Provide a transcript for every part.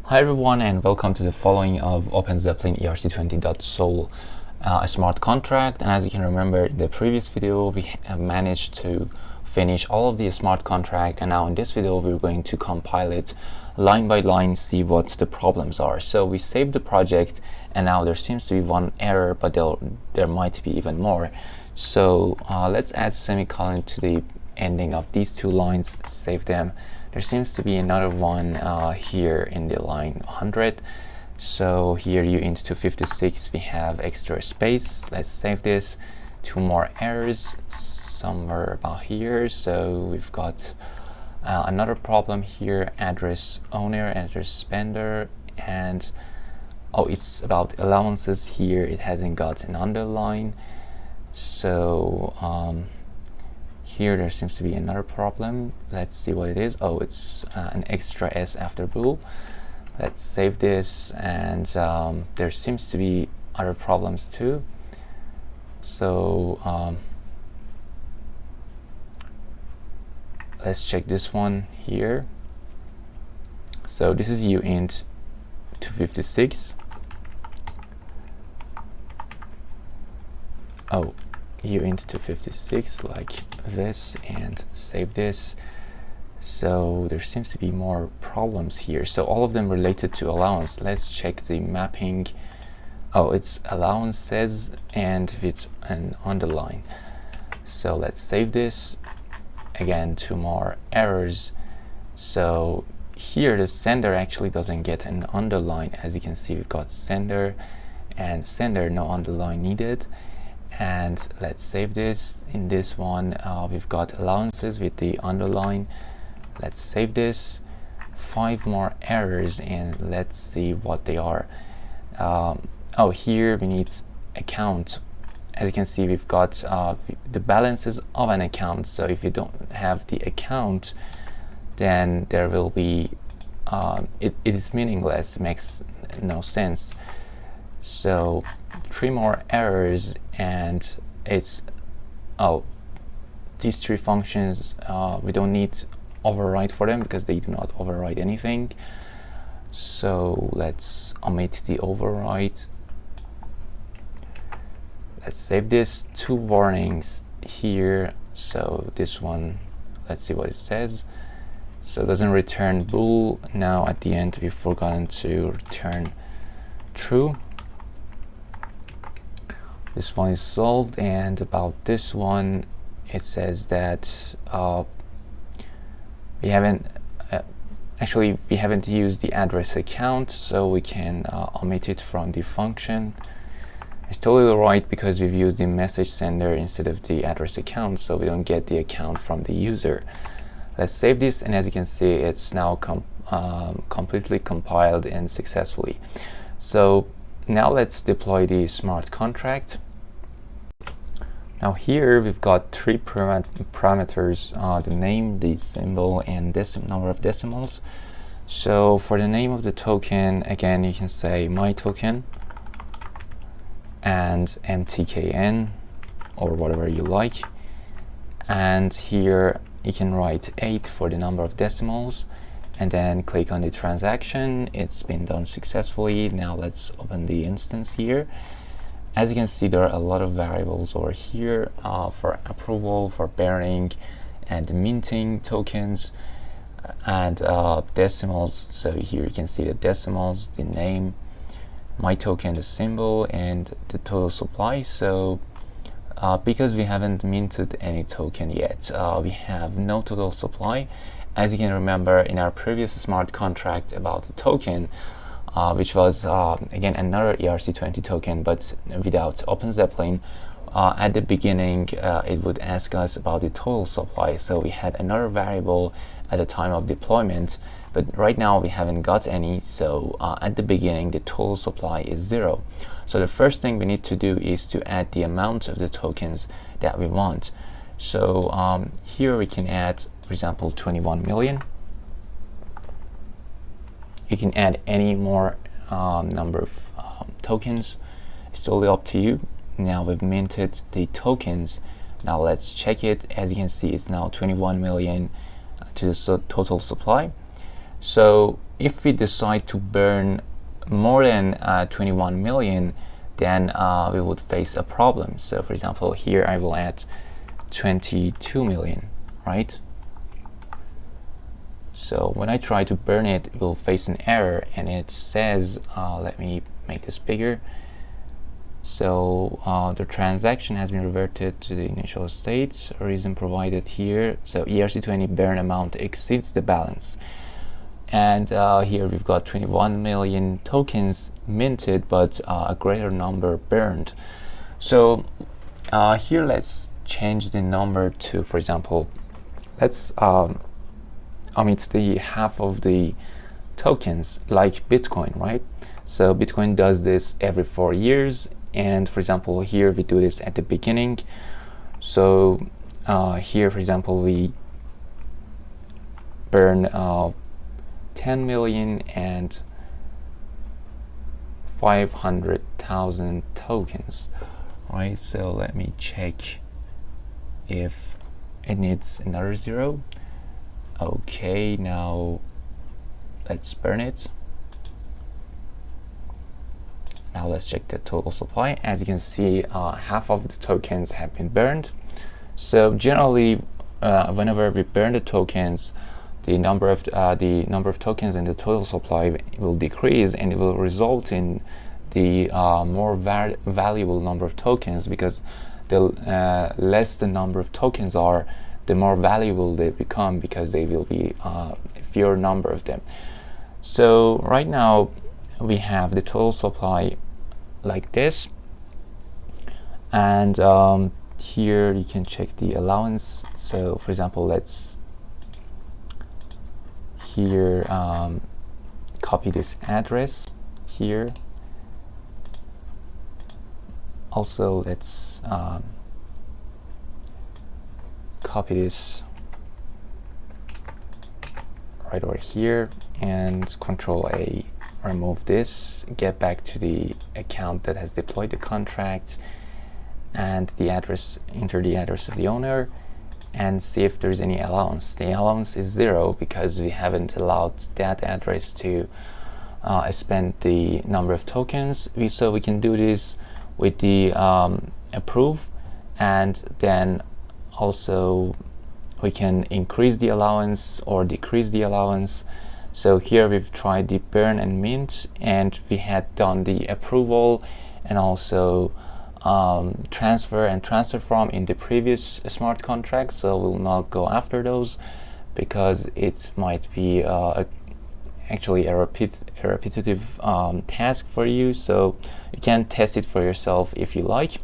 Hi everyone, and welcome to the following of Openzeppelin ERC20.sol, a smart contract. And as you can remember, in the previous video we have managed to finish all of the smart contract, and now in this video we're going to compile it line by line, see what the problems are. So we saved the project, and now there seems to be one error, but there might be even more. So let's add semicolon to the ending of these two lines, save them. There seems to be another one here in the line 100. So here uint 256, we have extra space. Let's save this. Two more errors somewhere about here. So we've got another problem here, address owner, address spender, and oh, it's about allowances here. It hasn't got an underline. So here there seems to be another problem. Let's see what it is. Oh, it's an extra s after bool. Let's save this, and there seems to be other problems too. So let's check this one here. So this is uint 256. Oh, uint 256 like this, and save this. So there seems to be more problems here, so all of them related to allowance. Let's check the mapping. Oh, it's allowances and it's an underline. So let's save this. Again, two more errors. So here the sender actually doesn't get an underline. As you can see, we've got sender and sender, no underline needed. And let's save this. In this one we've got allowances with the underline. Let's save this. 5 more errors, and let's see what they are. Oh, here we need account. As you can see, we've got the balances of an account. So if you don't have the account, then there will be it is meaningless. It makes no sense. So 3 more errors, and it's these 3 functions we don't need override for them because they do not override anything. So let's omit the override. Let's save this. 2 warnings here. So this one, let's see what it says. So it doesn't return bool. Now at the end we've forgotten to return true. This one is solved. And about this one, it says that we haven't used the address account, so we can omit it from the function. It's totally right because we've used the message sender instead of the address account, so we don't get the account from the user. Let's save this, and as you can see, it's now completely compiled and successfully. So now let's deploy the smart contract. Now here we've got 3 parameters, the name, the symbol, and number of decimals. So for the name of the token, again, you can say MyToken and MTKN or whatever you like. And here you can write 8 for the number of decimals, and then click on the transaction. It's been done successfully. Now let's open the instance here. As you can see, there are a lot of variables over here for approval, for bearing and minting tokens, and decimals. So here you can see the decimals, the name, MyToken, the symbol, and the total supply. So because we haven't minted any token yet, we have no total supply. As you can remember in our previous smart contract about the token, which was again another ERC20 token, but without Openzeppelin, at the beginning it would ask us about the total supply. So we had another variable at the time of deployment, but right now we haven't got any. So at the beginning the total supply is 0. So the first thing we need to do is to add the amount of the tokens that we want. So here we can add, for example, 21 million. You can add any more number of tokens. It's totally up to you. Now we've minted the tokens. Now let's check it. As you can see, it's now 21 million to the total supply. So if we decide to burn more than 21 million, then we would face a problem. So for example, here I will add 22 million, right? So when I try to burn it, it will face an error, and it says, let me make this bigger. So the transaction has been reverted to the initial state, reason provided here. So ERC20 burn amount exceeds the balance. And here we've got 21 million tokens minted, but a greater number burned. So here let's change the number to, for example, let's omit the half of the tokens like Bitcoin, right? So Bitcoin does this every 4 years. And for example, here we do this at the beginning. So here, for example, we burn 10 million and 500,000 tokens, right? So let me check if it needs another 0. Okay, now let's burn it. Now let's check the total supply. As you can see, half of the tokens have been burned. So generally, whenever we burn the tokens, the number of tokens in the total supply will decrease, and it will result in the more valuable number of tokens, because the less the number of tokens are, the more valuable they become, because they will be fewer number of them. So right now we have the total supply like this, and here you can check the allowance. So for example, let's here copy this address here. Also let's copy this right over here, and Control A, remove this, get back to the account that has deployed the contract, and the address, enter the address of the owner, and see if there's any allowance. The allowance is 0 because we haven't allowed that address to spend the number of tokens. So we can do this with the approve, and then also we can increase the allowance or decrease the allowance. So here we've tried the burn and mint, and we had done the approval and also transfer and transfer from in the previous smart contract. So we'll not go after those because it might be actually a repetitive task for you. So you can test it for yourself if you like.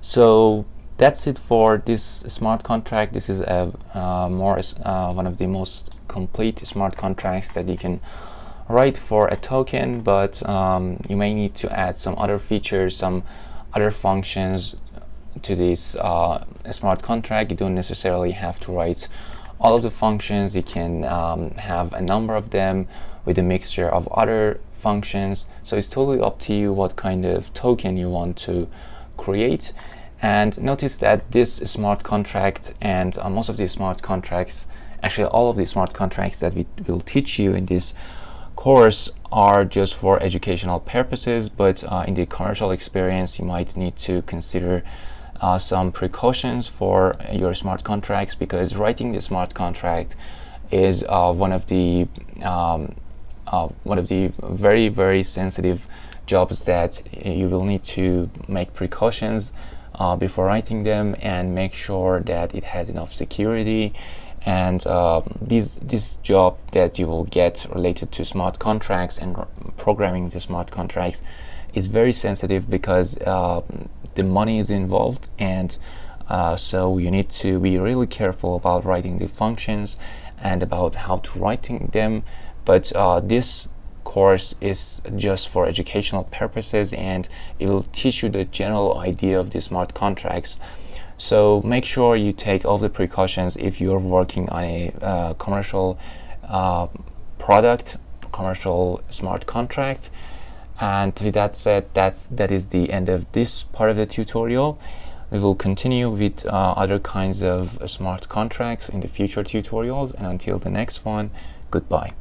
So that's it for this smart contract. This is a one of the most complete smart contracts that you can write for a token, but you may need to add some other features, some other functions to this smart contract. You don't necessarily have to write all of the functions. You can have a number of them with a mixture of other functions. So it's totally up to you what kind of token you want to create. And notice that this smart contract and most of these smart contracts, actually all of these smart contracts that we will teach you in this course, are just for educational purposes, but in the commercial experience you might need to consider some precautions for your smart contracts, because writing the smart contract is one of the very, very sensitive jobs that you will need to make precautions before writing them, and make sure that it has enough security. And this job that you will get related to smart contracts and programming the smart contracts is very sensitive, because the money is involved, and so you need to be really careful about writing the functions and about how to writing them. But this course is just for educational purposes, and it will teach you the general idea of the smart contracts. So make sure you take all the precautions if you're working on a commercial product, commercial smart contract. And with that said, that is the end of this part of the tutorial. We will continue with other kinds of smart contracts in the future tutorials, and until the next one, Goodbye.